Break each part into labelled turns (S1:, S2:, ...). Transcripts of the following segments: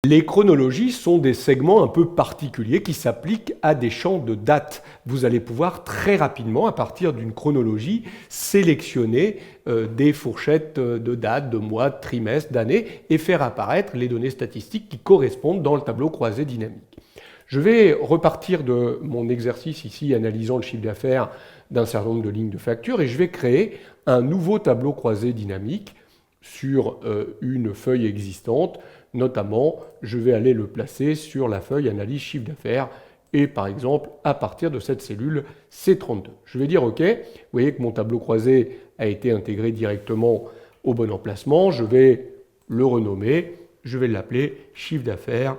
S1: Les chronologies sont des segments un peu particuliers qui s'appliquent à des champs de date. Vous allez pouvoir très rapidement, à partir d'une chronologie, sélectionner des fourchettes de dates, de mois, de trimestres, d'années et faire apparaître les données statistiques qui correspondent dans le tableau croisé dynamique. Je vais repartir de mon exercice ici, analysant le chiffre d'affaires d'un certain nombre de lignes de facture, et je vais créer un nouveau tableau croisé dynamique sur une feuille existante. Notamment, je vais aller le placer sur la feuille analyse chiffre d'affaires et par exemple à partir de cette cellule C32. Je vais dire OK, vous voyez que mon tableau croisé a été intégré directement au bon emplacement. Je vais le renommer, je vais l'appeler chiffre d'affaires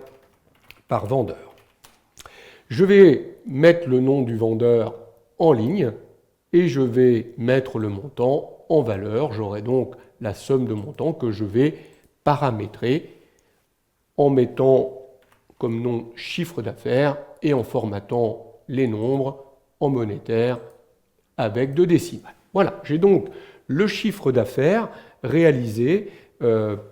S1: par vendeur. Je vais mettre le nom du vendeur en ligne et je vais mettre le montant en valeur. J'aurai donc la somme de montants que je vais paramétrer en mettant comme nom chiffre d'affaires et en formatant les nombres en monétaire avec 2 décimales. Voilà, j'ai donc le chiffre d'affaires réalisé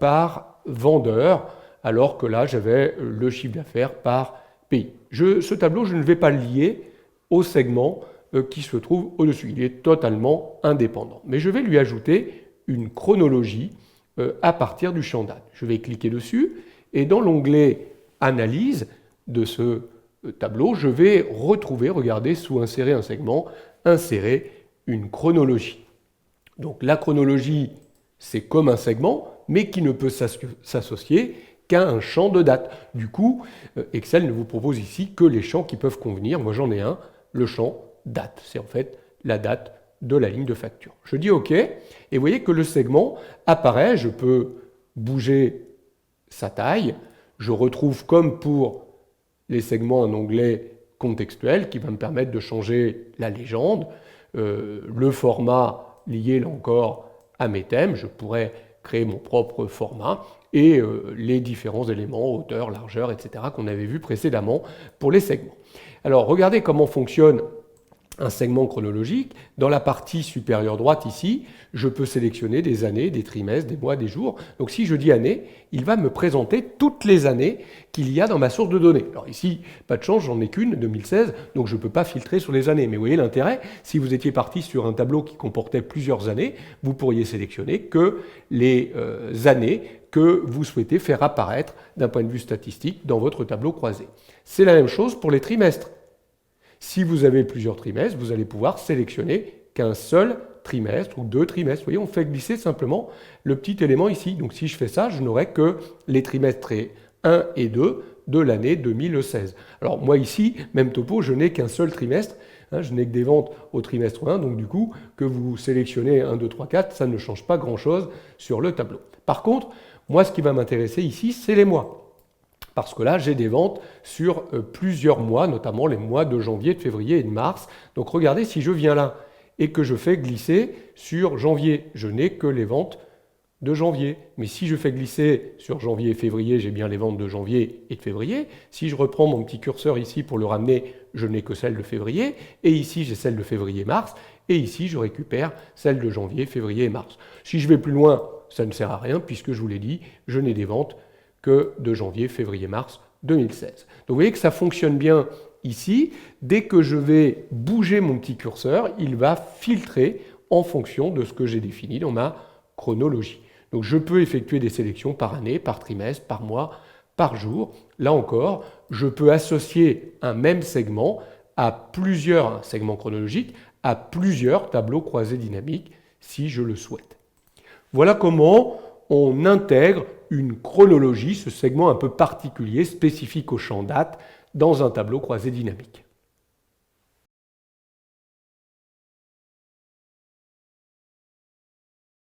S1: par vendeur, alors que là j'avais le chiffre d'affaires par pays. Ce tableau, je ne vais pas le lier au segment qui se trouve au-dessus. Il est totalement indépendant. Mais je vais lui ajouter une chronologie à partir du champ date. Je vais cliquer dessus. Et dans l'onglet « Analyse » de ce tableau, je vais retrouver, regardez, sous « Insérer un segment », insérer une chronologie. Donc la chronologie, c'est comme un segment, mais qui ne peut s'associer qu'à un champ de date. Du coup, Excel ne vous propose ici que les champs qui peuvent convenir. Moi, j'en ai un, le champ date. C'est en fait la date de la ligne de facture. Je dis OK, et vous voyez que le segment apparaît. Je peux bouger sa taille. Je retrouve, comme pour les segments, un onglet contextuel qui va me permettre de changer la légende, le format lié là encore à mes thèmes. Je pourrais créer mon propre format et les différents éléments, hauteur, largeur, etc. qu'on avait vu précédemment pour les segments. Alors regardez comment fonctionne un segment chronologique. Dans la partie supérieure droite ici, je peux sélectionner des années, des trimestres, des mois, des jours. Donc si je dis année, il va me présenter toutes les années qu'il y a dans ma source de données. Alors ici, pas de chance, j'en ai qu'une, 2016, donc je ne peux pas filtrer sur les années. Mais vous voyez l'intérêt, si vous étiez parti sur un tableau qui comportait plusieurs années, vous pourriez sélectionner que les années que vous souhaitez faire apparaître d'un point de vue statistique dans votre tableau croisé. C'est la même chose pour les trimestres. Si vous avez plusieurs trimestres, vous allez pouvoir sélectionner qu'un seul trimestre ou 2 trimestres. Vous voyez, on fait glisser simplement le petit élément ici. Donc si je fais ça, je n'aurai que les trimestres 1 et 2 de l'année 2016. Alors moi ici, même topo, je n'ai qu'un seul trimestre. Je n'ai que des ventes au trimestre 1. Donc du coup, que vous sélectionnez 1, 2, 3, 4, ça ne change pas grand-chose sur le tableau. Par contre, moi, ce qui va m'intéresser ici, c'est les mois. Parce que là, j'ai des ventes sur plusieurs mois, notamment les mois de janvier, de février et de mars. Donc regardez, si je viens là et que je fais glisser sur janvier, je n'ai que les ventes de janvier. Mais si je fais glisser sur janvier et février, j'ai bien les ventes de janvier et de février. Si je reprends mon petit curseur ici pour le ramener, je n'ai que celle de février. Et ici, j'ai celle de février-mars. Et ici, je récupère celle de janvier, février et mars. Si je vais plus loin, ça ne sert à rien puisque je vous l'ai dit, je n'ai des ventes que de janvier, février, mars 2016. Donc vous voyez que ça fonctionne bien ici. Dès que je vais bouger mon petit curseur, il va filtrer en fonction de ce que j'ai défini dans ma chronologie. Donc je peux effectuer des sélections par année, par trimestre, par mois, par jour. Là encore, je peux associer un même segment à plusieurs segments chronologiques, à plusieurs tableaux croisés dynamiques si je le souhaite. Voilà comment on intègre une chronologie, ce segment un peu particulier, spécifique au champ date, dans un tableau croisé dynamique.